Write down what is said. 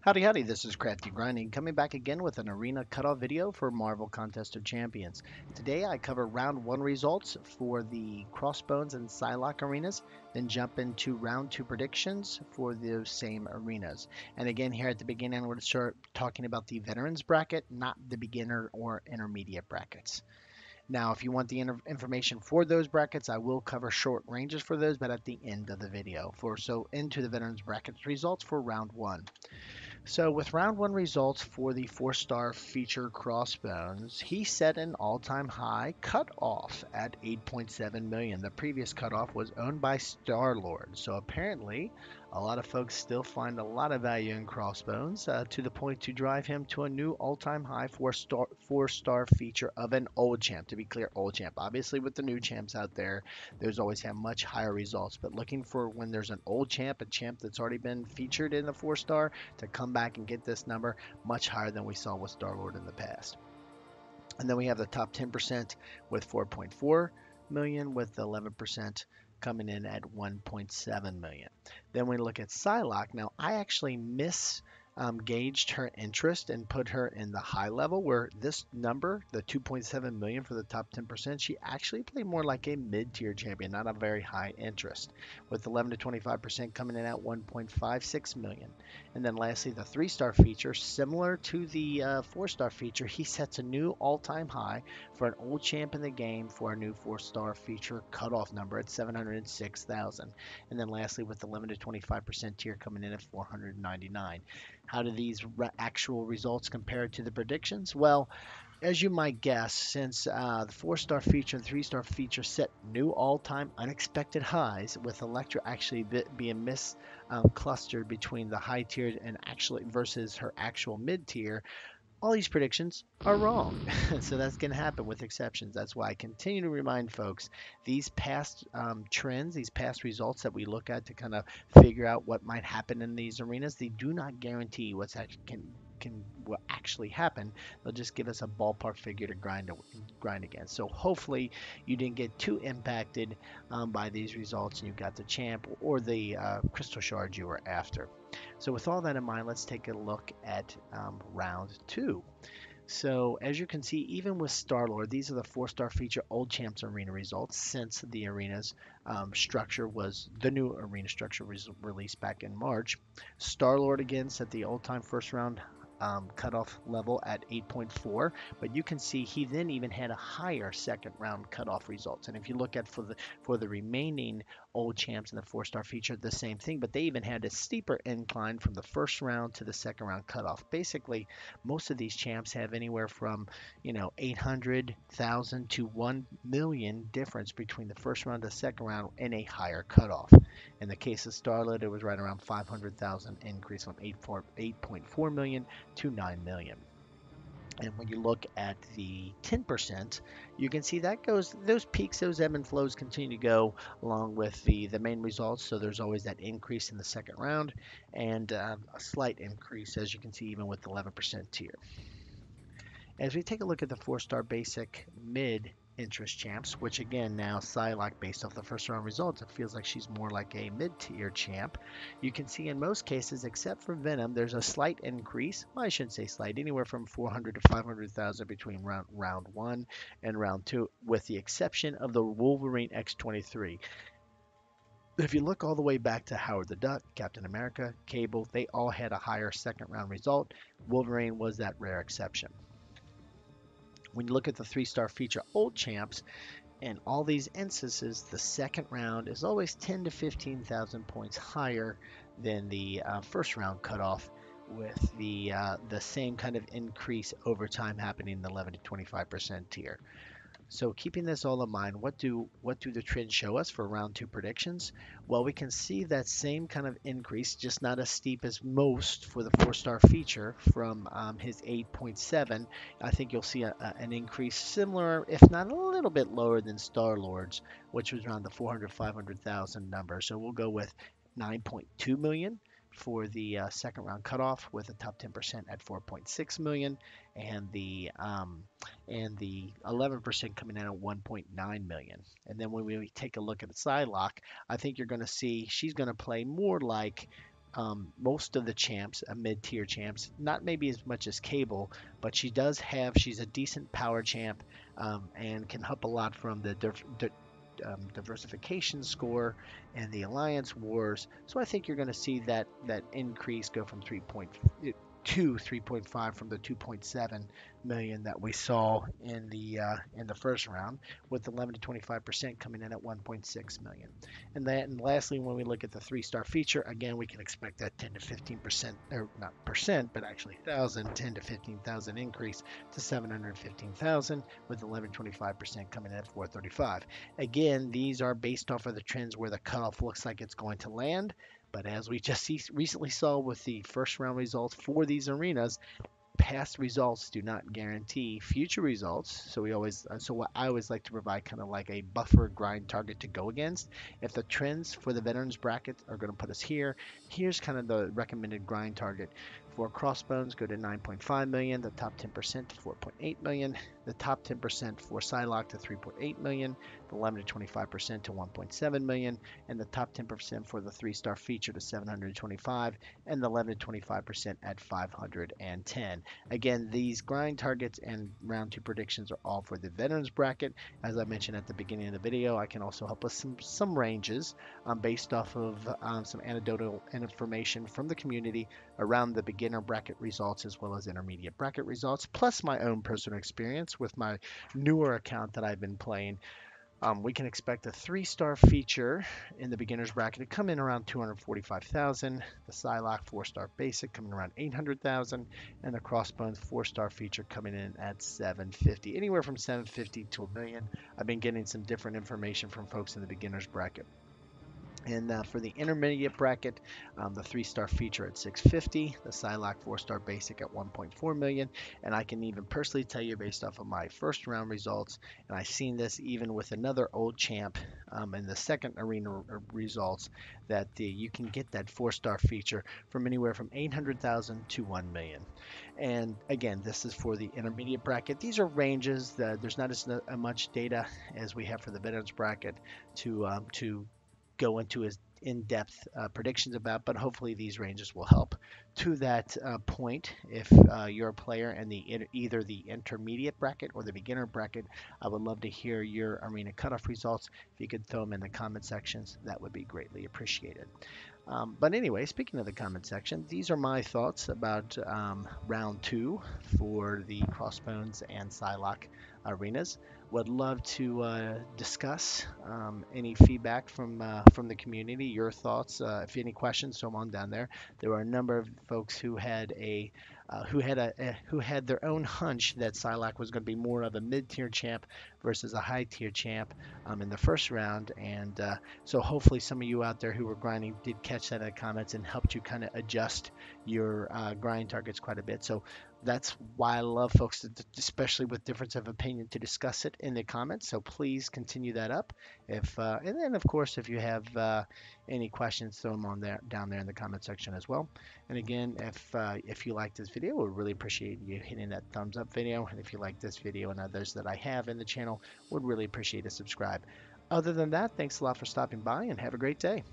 Howdy howdy, this is Crafty Grinding coming back again with an arena cutoff video for Marvel Contest of Champions. Today I cover round 1 results for the Crossbones and Psylocke arenas, then jump into round 2 predictions for those same arenas. And again, here at the beginning, I'm going to start talking about the veterans bracket, not the beginner or intermediate brackets. Now, if you want the information for those brackets, I will cover short ranges for those, but at the end of the video. So into the veterans brackets results for round 1. So, with round 1 results for the 4-star feature Crossbones, he set an all-time high cutoff at 8.7 million. The previous cutoff was owned by Star-Lord. So, apparently, a lot of folks still find a lot of value in Crossbones to the point to drive him to a new all-time high 4-star feature of an old champ. To be clear, old champ. Obviously, with the new champs out there, there's always had much higher results. But looking for when there's an old champ, a champ that's already been featured in the 4-star, to come back and get this number much higher than we saw with Star-Lord in the past. And then we have the top 10% with 4.4 million, with 11% coming in at 1.7 million. Then we look at Psylocke. Now, I actually gauged her interest and put her in the high level, where this number, the 2.7 million for the top 10%, she actually played more like a mid-tier champion, not a very high interest, with 11 to 25% coming in at 1.56 million. And then lastly, the 3-star feature, similar to the 4-star feature, he sets a new all-time high for an old champ in the game for a new 4-star feature cutoff number at 706,000. And then lastly, with 11 to 25% tier coming in at 499. How do these actual results compare to the predictions? Well, as you might guess, since the 4-star feature and 3-star feature set new all-time unexpected highs, with Elektra actually being clustered between the high tier and actually versus her actual mid tier, all these predictions are wrong. So that's going to happen with exceptions. That's why I continue to remind folks these past trends, these past results that we look at to kind of figure out what might happen in these arenas, they do not guarantee what's can will actually happen. They'll just give us a ballpark figure to grind against. So hopefully you didn't get too impacted by these results and you got the champ or the crystal shards you were after. So with all that in mind, let's take a look at round 2. So as you can see, even with Star-Lord, these are the 4-star feature Old Champs Arena results since the arena's structure was, the new arena structure was released back in March. Star-Lord again set the all-time first round cutoff level at 8.4, but you can see he then even had a higher second round cutoff results. And if you look at for the remaining old champs in the 4-star feature, the same thing, but they even had a steeper incline from the first round to the second round cutoff. Basically, most of these champs have anywhere from 800,000 to 1 million difference between the first round and the second round in a higher cutoff. In the case of Starlet, it was right around 500,000 increase from 8.4 million to 9 million. And when you look at the 10%, you can see that those peaks, those ebb and flows continue to go along with the main results. So there's always that increase in the second round and a slight increase, as you can see, even with 11% tier. As we take a look at the 4-star basic mid interest champs, which again now Psylocke, based off the first round results, it feels like she's more like a mid-tier champ. You can see in most cases, except for Venom, there's a slight increase. Well, I shouldn't say slight, anywhere from 400 to 500,000 between round 1 and round 2, with the exception of the Wolverine X-23. If you look all the way back to Howard the Duck, Captain America, Cable, they all had a higher second round result. Wolverine was that rare exception. When you look at the 3-star feature old champs, in all these instances, the second round is always 10 to 15,000 points higher than the first round cutoff, with the same kind of increase over time happening in the 11 to 25% tier. So keeping this all in mind, what do the trends show us for round 2 predictions? Well, we can see that same kind of increase, just not as steep as most for the 4-star feature from his 8.7. I think you'll see an increase similar, if not a little bit lower than Star-Lord's, which was around the 400, 500,000 number. So we'll go with 9.2 million for the second round cutoff, with a top 10% at 4.6 million, and the 11% coming in at 1.9 million. And then when we take a look at the Psylocke, I think you're going to see she's going to play more like most of the champs, mid-tier champs, not maybe as much as Cable, but she's a decent power champ, and can help a lot from the diversification score and the alliance wars. So I think you're going to see that increase go from 3.5 from the 2.7 million that we saw in the first round, with 11 to 25% coming in at 1.6 million. And lastly, when we look at the three-star feature, again, we can expect that 10 to 15%, or not percent, but actually thousand, 10 to 15,000 increase to 715,000, with 11 25% coming in at 435. Again, these are based off of the trends where the cutoff looks like it's going to land. But as we just recently saw with the first round results for these arenas, past results do not guarantee future results. So what I always like to provide kind of like a buffer grind target to go against. If the trends for the veterans bracket are going to put us here, here's kind of the recommended grind target. For Crossbones, go to 9.5 million, the top 10% to 4.8 million, the top 10% for Psylocke to 3.8 million, the 11 to 25% to 1.7 million, and the top 10% for the three-star feature to 725, and the 11 to 25% at 510. Again, these grind targets and round two predictions are all for the veterans bracket. As I mentioned at the beginning of the video, I can also help with some ranges based off of some anecdotal information from the community around the beginner bracket results as well as intermediate bracket results, plus my own personal experience with my newer account that I've been playing. We can expect a three-star feature in the beginner's bracket to come in around 245,000, the Psylocke four-star basic coming around 800,000, and the Crossbones four-star feature coming in at 750, anywhere from 750 to a million. I've been getting some different information from folks in the beginner's bracket. And for the intermediate bracket, the three-star feature at 650, the Psylocke four-star basic at 1.4 million, and I can even personally tell you based off of my first round results, and I've seen this even with another old champ in the second arena results, that you can get that four-star feature from anywhere from 800,000 to 1 million. And again, this is for the intermediate bracket. These are ranges. There's not as much data as we have for the veterans bracket to go into as in-depth predictions about, but hopefully these ranges will help to that point. If you're a player in either the intermediate bracket or the beginner bracket, I would love to hear your arena cutoff results. If you could throw them in the comment sections, that would be greatly appreciated. But anyway, speaking of the comment section, these are my thoughts about round two for the Crossbones and Psylocke arenas. Would love to discuss any feedback from the community, your thoughts. If any questions, throw them on down there. There were a number of folks who had who had their own hunch that Psylocke was going to be more of a mid-tier champ versus a high-tier champ in the first round, and so hopefully some of you out there who were grinding did catch that in the comments and helped you kind of adjust your grind targets quite a bit. So that's why I love folks, especially with difference of opinion, to discuss it in the comments. So please continue that up. And then of course, if you have any questions, throw them on there down there in the comment section as well. And again, if you like this video, we really appreciate you hitting that thumbs up video. And if you like this video and others that I have in the channel, would really appreciate a subscribe. Other than that, thanks a lot for stopping by and have a great day.